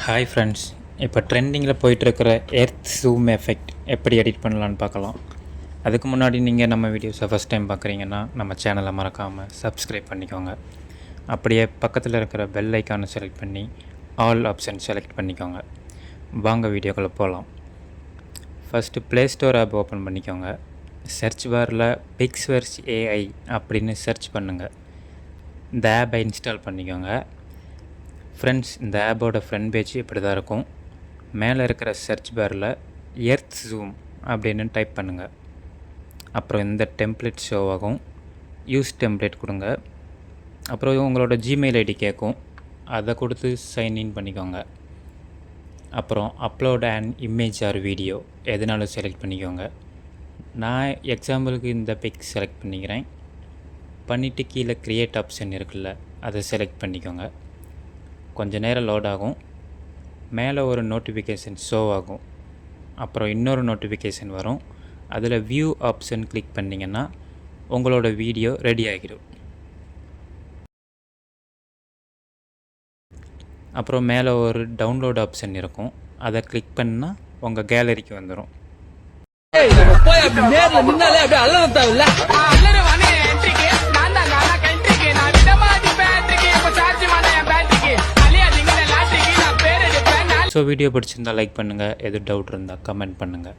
Hi friends, இப்போ ட்ரெண்டிங்கில் போயிட்டுருக்கிற earth zoom effect எப்படி எடிட் பண்ணலான்னு பார்க்கலாம். அதுக்கு முன்னாடி நீங்கள் நம்ம வீடியோஸை ஃபஸ்ட் டைம் பார்க்குறீங்கன்னா நம்ம சேனலை மறக்காமல் சப்ஸ்கிரைப் பண்ணிக்கோங்க. அப்படியே பக்கத்தில் இருக்கிற பெல் ஐக்கானை செலக்ட் பண்ணி ஆல் ஆப்ஷன் செலக்ட் பண்ணிக்கோங்க. வாங்க வீடியோக்குள்ளே போகலாம். First play store app open பண்ணிக்கோங்க. சர்ச் பாரில் பிக்ஸ்வர்ஸ் ஏஐ அப்படின்னு சர்ச் பண்ணுங்கள். இந்த ஆப்பை இன்ஸ்டால் பண்ணிக்கோங்க. ஃப்ரெண்ட்ஸ், இந்த ஆப்போட ஃப்ரண்ட் பேஜ் இப்படி தான் இருக்கும். மேலே இருக்கிற சர்ச் பாரில் எர்த் ஜூம் அப்படின்னு டைப் பண்ணுங்கள். அப்புறம் இந்த டெம்ப்ளேட் ஷோ ஆகும். யூஸ் டெம்ப்ளேட் கொடுங்க. அப்புறம் உங்களோட ஜிமெயில் ஐடி கேட்கும், அதை கொடுத்து சைன்இன் பண்ணிக்கோங்க. அப்புறம் upload and image R video எதுனாலும் செலக்ட் பண்ணிக்கோங்க. நான் எக்ஸாம்பிளுக்கு இந்த பிக் செலக்ட் பண்ணிக்கிறேன். பண்ணிவிட்டு கீழே க்ரியேட் ஆப்ஷன் இருக்குல்ல, அதை செலக்ட் பண்ணிக்கோங்க. கொஞ்சம் நேரம் லோட் ஆகும். மேலே ஒரு நோட்டிஃபிகேஷன் ஷோ ஆகும். அப்புறம் இன்னொரு நோட்டிஃபிகேஷன் வரும். அதில் வியூ ஆப்ஷன் கிளிக் பண்ணிங்கன்னா உங்களோட வீடியோ ரெடி ஆகிடும். அப்புறம் மேலே ஒரு டவுன்லோட் ஆப்ஷன் இருக்கும். அதை கிளிக் பண்ணால் உங்கள் கேலரிக்கு வந்துடும். ஸோ வீடியோ பிடிச்சிருந்தால் லைக் பண்ணுங்கள். எது டவுட் இருந்தால் கமெண்ட் பண்ணுங்கள்.